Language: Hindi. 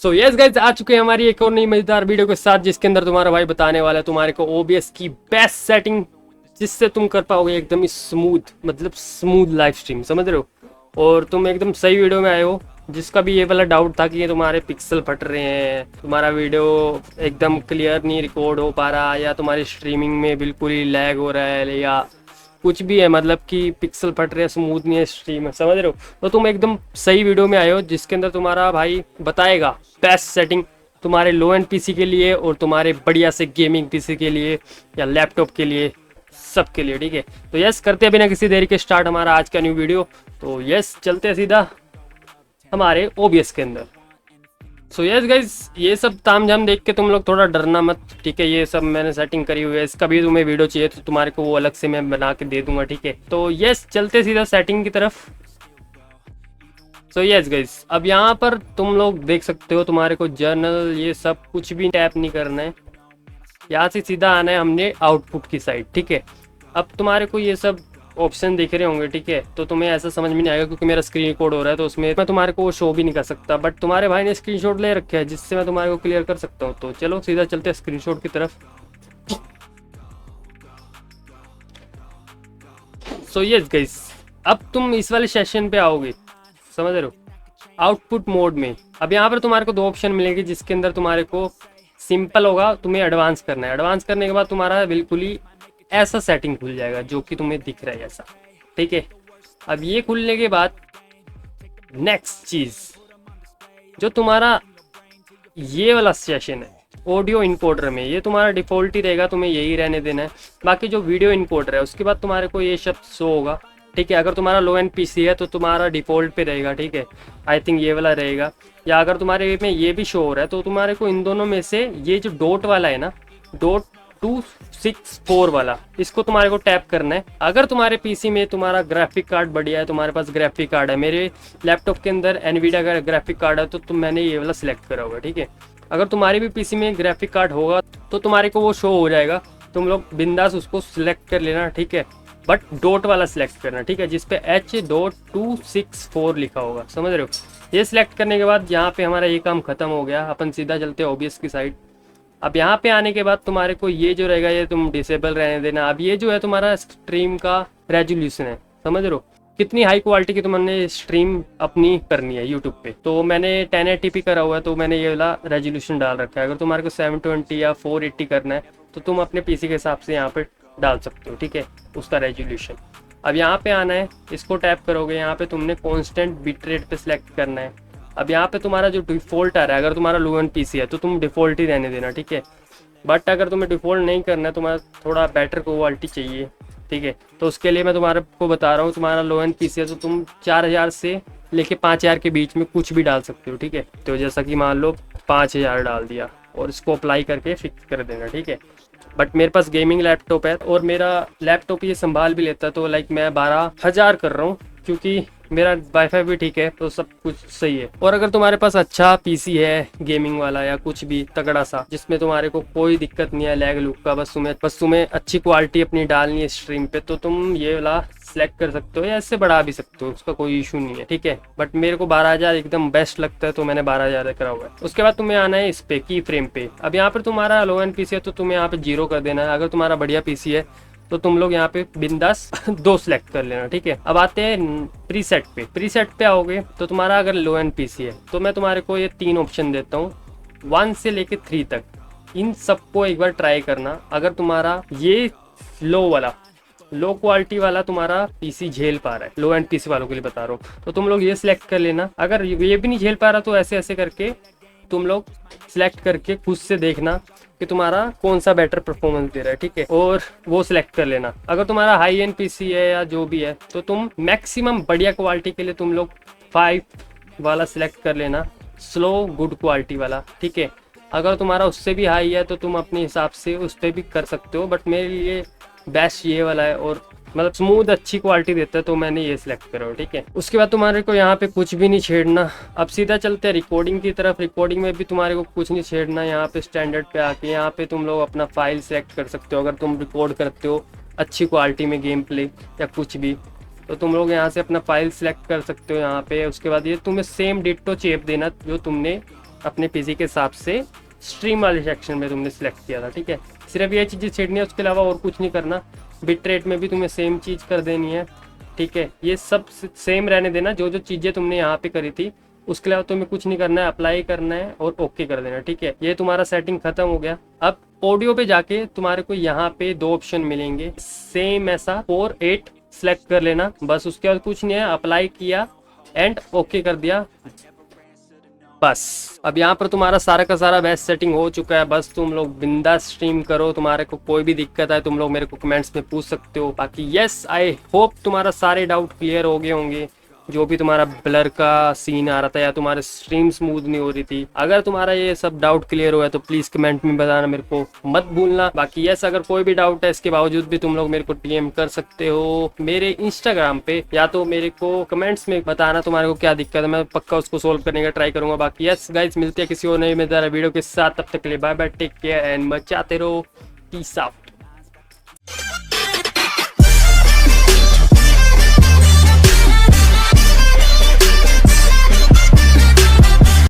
सो यस गाइस, आ चुके हैं हमारी एक और नई मजेदार वीडियो के साथ, जिसके अंदर तुम्हारा भाई बताने वाला है तुम्हारे को OBS की बेस्ट सेटिंग, जिससे तुम कर पाओगे एकदम ही स्मूथ, मतलब स्मूथ लाइव स्ट्रीम, समझ रहे हो। और तुम एकदम सही वीडियो में आए हो। जिसका भी ये वाला डाउट था कि ये तुम्हारे पिक्सल फट रहे हैं, तुम्हारा वीडियो एकदम क्लियर नहीं रिकॉर्ड हो पा रहा, या तुम्हारी स्ट्रीमिंग में बिल्कुल ही लैग हो रहा है, या कुछ भी है, मतलब कि पिक्सल फट रहे हैं, स्मूथ नहीं है स्ट्रीम, समझ रहे हो, तो तुम एकदम सही वीडियो में आए हो, जिसके अंदर तुम्हारा भाई बताएगा बेस्ट सेटिंग तुम्हारे लो एंड पीसी के लिए और तुम्हारे बढ़िया से गेमिंग पीसी के लिए या लैपटॉप के लिए, सबके लिए। ठीक है, तो यस, करते हैं बिना किसी देरी के स्टार्ट हमारा आज का न्यू वीडियो। तो यस, चलते हैं सीधा हमारे OBS के अंदर। सो यस गाइज, ये सब तामझाम देख के तुम लोग थोड़ा डरना मत, ठीक है। ये सब मैंने सेटिंग करी हुई है, इसका भी तुम्हें वीडियो चाहिए तो तुम्हारे को वो अलग से मैं बना के दे दूंगा, ठीक है। तो यस, चलते सीधा सेटिंग की तरफ। सो यस गाइज, अब यहाँ पर तुम लोग देख सकते हो तुम्हारे को जर्नल, ये सब कुछ भी टैप नहीं करना है, यहाँ से सीधा आना है हमने आउटपुट की साइड, ठीक है। अब तुम्हारे को ये सब ऑप्शन दिख रहे होंगे, ठीक है, तो तुम्हें ऐसा समझ में नहीं आएगा क्योंकि मेरा स्क्रीन रिकॉर्ड हो रहा है, तो उसमें मैं तुम्हारे को वो शो भी नहीं कर सकता, बट तुम्हारे भाई ने स्क्रीनशॉट ले रखे है जिससे मैं तुम्हारे को क्लियर कर सकता हूँ। तो चलो सीधा चलते हैं स्क्रीनशॉट की तरफ। सो यस गाइस, अब तुम इस वाले सेशन पे आओगे, समझ रहे हो, आउटपुट मोड में। अब यहाँ पर तुम्हारे को दो ऑप्शन मिलेंगे, जिसके अंदर तुम्हारे को सिंपल होगा, तुम्हें एडवांस करना है। एडवांस करने के बाद तुम्हारा बिल्कुल ही ऐसा सेटिंग खुल जाएगा जो कि तुम्हें दिख रहा है ऐसा, ठीक है। अब ये खुलने के बाद नेक्स्ट चीज, जो तुम्हारा ये वाला सेशन है ऑडियो इनकोडर में, ये तुम्हारा डिफॉल्ट ही रहेगा, तुम्हें यही रहने देना है। बाकी जो वीडियो इनकोडर है उसके बाद तुम्हारे को ये शब्द शो होगा, ठीक है। अगर तुम्हारा लो एंड पीसी है तो तुम्हारा डिफॉल्ट पे रहेगा, ठीक है, आई थिंक ये वाला रहेगा। या अगर तुम्हारे में ये भी शो हो रहा है तो तुम्हारे को इन दोनों में से ये जो डॉट वाला है ना, डॉट 264 वाला, इसको तुम्हारे को टैप करना है। अगर तुम्हारे पीसी में तुम्हारा ग्राफिक कार्ड बढ़िया है, तुम्हारे पास ग्राफिक कार्ड है, मेरे लैपटॉप के अंदर एनवीडिया का ग्राफिक कार्ड है, तो मैंने ये वाला सिलेक्ट करा होगा, ठीक है। अगर तुम्हारी भी पीसी में ग्राफिक कार्ड होगा तो तुम्हारे को वो शो हो जाएगा, तुम लोग बिंदास उसको सिलेक्ट कर लेना, ठीक है। बट डॉट वाला सिलेक्ट करना, ठीक है, जिसपे H.264 लिखा होगा, समझ रहे हो। ये सिलेक्ट करने के बाद यहाँ पे हमारा ये काम खत्म हो गया, अपन सीधा चलते हैं OBS की साइड। अब यहाँ पे आने के बाद तुम्हारे को ये जो रहेगा ये तुम डिसेबल रहने देना। अब ये जो है तुम्हारा स्ट्रीम का रेजोल्यूशन है, समझ रहे हो, कितनी हाई क्वालिटी की तुमने स्ट्रीम अपनी करनी है यूट्यूब पे। तो मैंने 1080p करा हुआ है, तो मैंने ये वाला रेजोल्यूशन डाल रखा है। अगर तुम्हारे को 720 या 480 करना है तो तुम अपने पीसी के हिसाब से यहाँ पे डाल सकते हो, ठीक है, उसका रेजोल्यूशन। अब यहाँ पे आना है, इसको टैप करोगे, यहाँ पे तुमने कॉन्स्टेंट बिट रेट पे सिलेक्ट करना है। अब यहाँ पे तुम्हारा जो डिफ़ॉल्ट आ रहा है, अगर तुम्हारा लो एंड पीसी है तो तुम डिफ़ॉल्ट ही रहने देना, ठीक है। बट अगर तुम्हें डिफ़ॉल्ट नहीं करना है, तुम्हारा थोड़ा बेटर क्वालिटी चाहिए, ठीक है, तो उसके लिए मैं तुम्हारे को बता रहा हूँ, तुम्हारा लो एंड पीसी है तो तुम 4000 से लेके 5000 के बीच में कुछ भी डाल सकते हो, ठीक है। तो जैसा कि मान लो 5000 डाल दिया और इसको अप्लाई करके फिक्स कर देना, ठीक है। बट मेरे पास गेमिंग लैपटॉप है और मेरा लैपटॉप ये संभाल भी लेता है, तो लाइक मैं 12000 कर रहा हूँ क्योंकि मेरा वाईफाई भी ठीक है, तो सब कुछ सही है। और अगर तुम्हारे पास अच्छा पीसी है गेमिंग वाला या कुछ भी तगड़ा सा, जिसमें तुम्हारे को कोई दिक्कत नहीं है लैग लुक का, बस तुम्हें अच्छी क्वालिटी अपनी डालनी है स्ट्रीम पे, तो तुम ये वाला सिलेक्ट कर सकते हो या इससे बढ़ा भी सकते हो, उसका कोई इशू नहीं है, ठीक है। बट मेरे को 12000 एकदम बेस्ट लगता है, तो मैंने 12000 करा हुआ है। उसके बाद तुम्हें आना है इस पे की फ्रेम पे। अब यहाँ पर तुम्हारा लो एंड पीसी है तो तुम्हें यहाँ पे 0 कर देना है। अगर तुम्हारा बढ़िया पीसी है तो तुम लोग यहाँ पे बिंदास 2 सिलेक्ट कर लेना, ठीक है। अब आते हैं प्रीसेट पे। प्रीसेट पे आओगे तो तुम्हारा अगर लो एंड पीसी है तो मैं तुम्हारे को ये 3 ऑप्शन देता हूँ, 1 से लेके 3 तक। इन सबको एक बार ट्राई करना। अगर तुम्हारा ये लो क्वालिटी वाला तुम्हारा पीसी झेल पा रहा है, लो एंड पीसी वालों के लिए बता रहा हूँ, तो तुम लोग ये सिलेक्ट कर लेना। अगर ये भी नहीं झेल पा रहा तो ऐसे ऐसे करके तुम लोग सिलेक्ट करके खुद से देखना कि तुम्हारा कौन सा बेटर परफॉर्मेंस दे रहा है, ठीक है, और वो सिलेक्ट कर लेना। अगर तुम्हारा हाई एंड पीसी है या जो भी है तो तुम मैक्सिमम बढ़िया क्वालिटी के लिए तुम लोग 5 वाला सिलेक्ट कर लेना, स्लो गुड क्वालिटी वाला, ठीक है। अगर तुम्हारा उससे भी हाई है तो तुम अपने हिसाब से उस पर भी कर सकते हो, बट मेरे लिए बेस्ट ये वाला है और मतलब स्मूथ अच्छी क्वालिटी देता है, तो मैंने ये सिलेक्ट करा, ठीक है। उसके बाद तुम्हारे को यहाँ पे कुछ भी नहीं छेड़ना। अब सीधा चलते हैं रिकॉर्डिंग की तरफ। रिकॉर्डिंग में भी तुम्हारे को कुछ नहीं छेड़ना। यहाँ पे स्टैंडर्ड पे आके यहाँ पे तुम लोग अपना फाइल सेलेक्ट कर सकते हो। अगर तुम रिकॉर्ड करते हो अच्छी क्वालिटी में गेम प्ले या कुछ भी, तो तुम लोग यहाँ से अपना फाइल सेलेक्ट कर सकते हो यहाँ पे। उसके बाद ये तुम्हें सेम डिट्टो चेप देना जो तुमने अपने पीसी के हिसाब से स्ट्रीम वाले सेक्शन में तुमने सिलेक्ट किया था, ठीक है। सिर्फ ये चीज़ें छेड़नी है, उसके अलावा और कुछ नहीं करना। बिट रेट में भी तुम्हें सेम चीज़ कर देनी है, ठीक है। ये सब सेम रहने देना, जो जो चीज़ें तुमने यहाँ पे करी थी उसके अलावा तुम्हें कुछ नहीं करना है, अप्लाई करना है और ओके कर देना, ठीक है। ये तुम्हारा सेटिंग खत्म हो गया। अब ऑडियो पे जाके तुम्हारे को यहाँ पे 2 ऑप्शन मिलेंगे, सेम ऐसा 4:8 सेलेक्ट कर लेना, बस। उसके बाद कुछ नहीं है, अप्लाई किया एंड ओके कर दिया, बस। अब यहाँ पर तुम्हारा सारा का सारा बेस्ट सेटिंग हो चुका है। बस तुम लोग बिंदास स्ट्रीम करो, तुम्हारे को कोई भी दिक्कत है तुम लोग मेरे को कमेंट्स में पूछ सकते हो। बाकी यस, आई होप तुम्हारा सारे डाउट क्लियर हो गए होंगे। जो भी तुम्हारा ब्लर का सीन आ रहा था या तुम्हारे स्ट्रीम स्मूथ नहीं हो रही थी, अगर तुम्हारा ये सब डाउट क्लियर हुआ है तो प्लीज कमेंट में बताना, मेरे को मत भूलना। बाकी यस, अगर कोई भी डाउट है इसके बावजूद भी तुम लोग मेरे को डीएम कर सकते हो मेरे इंस्टाग्राम पे, या तो मेरे को कमेंट्स में बताना तुम्हारे को क्या दिक्कत है, मैं पक्का उसको सोल्व करने का ट्राई करूंगा। बाकी यस गाइस, मिलते हैं किसी और नई मजेदार वीडियो के साथ, तब तक के लिए bye bye, take care and मचाते रहो, पीस आउट।